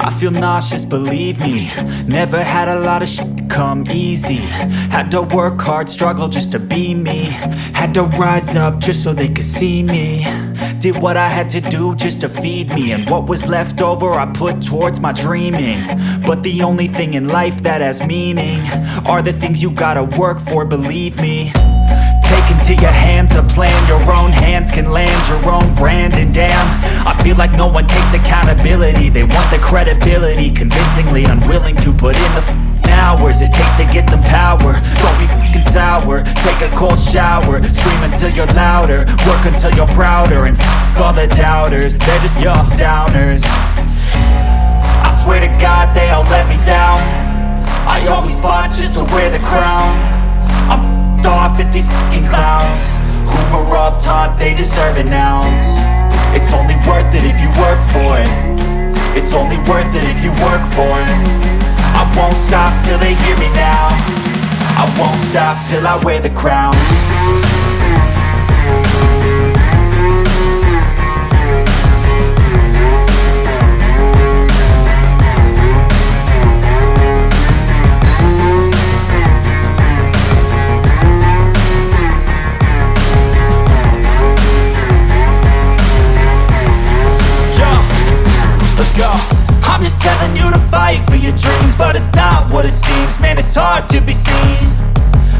I feel nauseous, believe me. Never had a lot of shit come easy. Had to work hard, struggle just to be me. Had to rise up just so they could see me. Did what I had to do just to feed me, and what was left over I put towards my dreaming. But the only thing in life that has meaning are the things you gotta work for, believe me. Take into your hands a plan, your own hands can land your own brand. And damn, I feel like no one takes accountability. They want the credibility, convincingly unwilling to put in the hours it takes to get some power. Don't be f***ing sour, take a cold shower. Scream until you're louder, work until you're prouder. And f*** all the doubters, they're just your downers. I swear to God they all let me down. I always fought just to wear the crown. I'm off at these fucking clowns who were all taught they deserve an ounce. It's only worth it if you work for it. It's only worth it if you work for it. I won't stop till they hear me now. I won't stop till I wear the crown. I'm just telling you to fight for your dreams, but it's not what it seems. Man, it's hard to be seen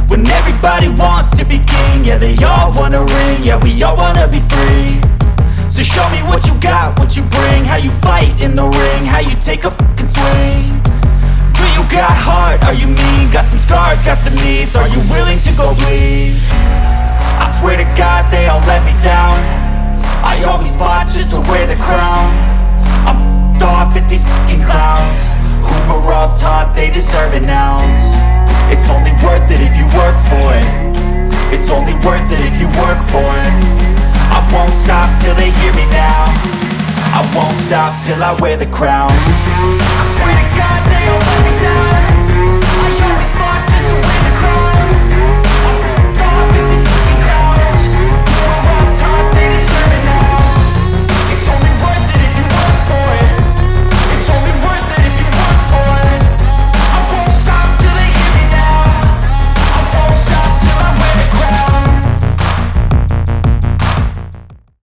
when everybody wants to be king. Yeah, they all wanna ring, yeah, we all wanna be free. So show me what you got, what you bring, how you fight in the ring, how you take a fucking swing. Do you got heart, are you mean? Got some scars, got some needs, are you willing to go bleed? I swear to God they all let me down. I always fought just to wear the crown. I'm off at these fucking clowns who were all taught they deserve an ounce. It's only worth it if you work for it. It's only worth it if you work for it. I won't stop till they hear me now. I won't stop till I wear the crown.